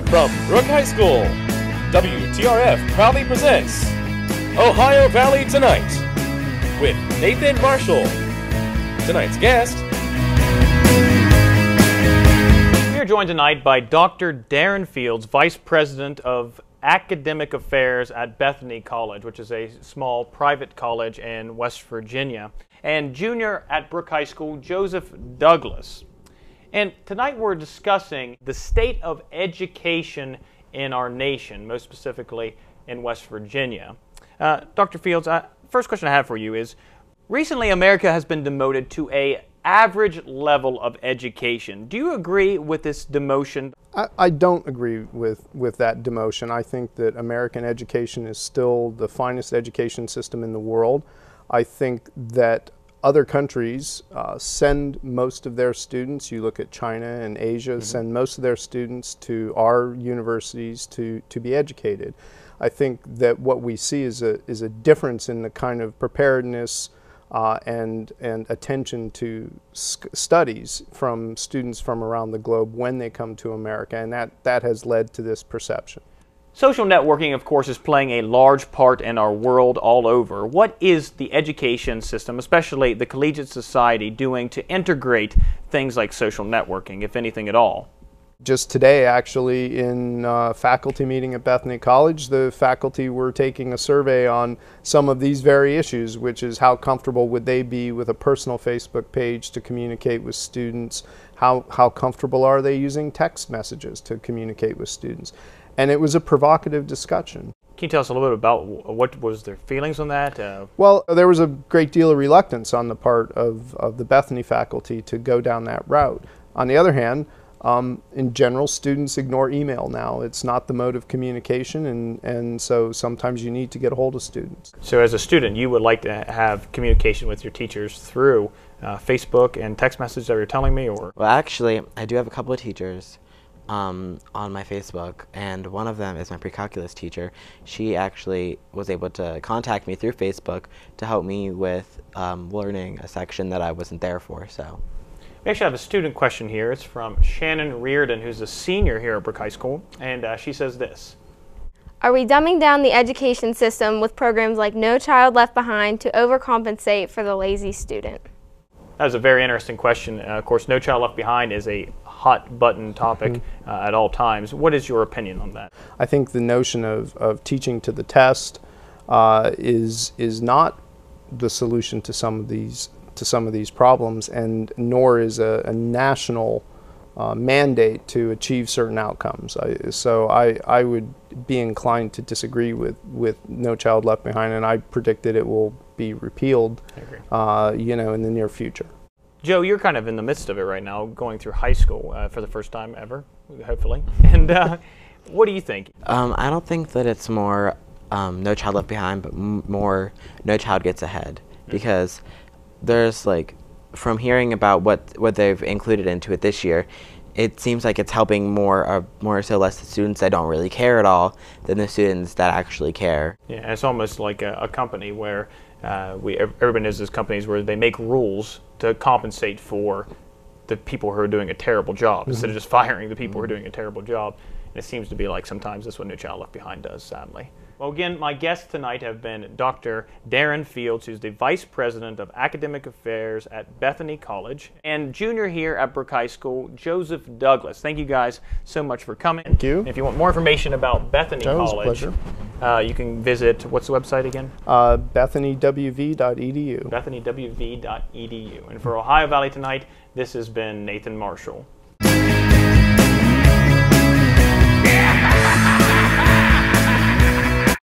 From Brooke High School, WTRF proudly presents Ohio Valley Tonight with Nathan Marshall. Tonight's guest. We are joined tonight by Dr. Darin Fields, Vice President of Academic Affairs at Bethany College, which is a small private college in West Virginia, and junior at Brooke High School, Joseph Douglas. And tonight we're discussing the state of education in our nation, most specifically in West Virginia. Dr. Fields, first question I have for you is, recently America has been demoted to an average level of education. Do you agree with this demotion? I don't agree with that demotion. I think that American education is still the finest education system in the world. I think that other countries send most of their students, you look at China and Asia, send most of their students to our universities to be educated. I think that what we see is a difference in the kind of preparedness and attention to studies from students from around the globe when they come to America, and that has led to this perception. Social networking, of course, is playing a large part in our world all over. What is the education system, especially the collegiate society, doing to integrate things like social networking, if anything at all? Just today, actually, in a faculty meeting at Bethany College, the faculty were taking a survey on some of these very issues, which is how comfortable would they be with a personal Facebook page to communicate with students? How comfortable are they using text messages to communicate with students? And it was a provocative discussion. Can you tell us a little bit about what was their feelings on that? Well, there was a great deal of reluctance on the part of the Bethany faculty to go down that route. On the other hand, in general, students ignore email now. It's not the mode of communication, and so sometimes you need to get a hold of students. So as a student, you would like to have communication with your teachers through Facebook and text messages that you're telling me? Or? Well, actually, I do have a couple of teachers on my Facebook, and one of them is my pre-calculus teacher. She actually was able to contact me through Facebook to help me with learning a section that I wasn't there for. So. We actually have a student question here. It's from Shannon Reardon, who's a senior here at Brooke High School, and she says this. Are we dumbing down the education system with programs like No Child Left Behind to overcompensate for the lazy student? That was a very interesting question. Of course, No Child Left Behind is a hot button topic at all times. What is your opinion on that? I think the notion of teaching to the test is not the solution to some of these problems, and nor is a national mandate to achieve certain outcomes. So I would be inclined to disagree with No Child Left Behind, and I predict that it will be repealed, in the near future. Joe, you're kind of in the midst of it right now, going through high school for the first time ever, hopefully. And what do you think? I don't think that it's more No Child Left Behind, but more No Child Gets Ahead, because there's from hearing about what they've included into it this year, it seems like it's helping more so less the students that don't really care at all than the students that actually care. Yeah, it's almost like a company where everybody knows those companies where they make rules to compensate for the people who are doing a terrible job instead of just firing the people who are doing a terrible job. And it seems to be like sometimes that's what No Child Left Behind does, sadly. Well, again, my guests tonight have been Dr. Darin Fields, who's the Vice President of Academic Affairs at Bethany College, and junior here at Brooke High School, Joseph Douglas. Thank you guys so much for coming. Thank you. And if you want more information about Bethany College, you can visit, what's the website again? BethanyWV.edu. BethanyWV.edu. And for Ohio Valley Tonight, this has been Nathan Marshall.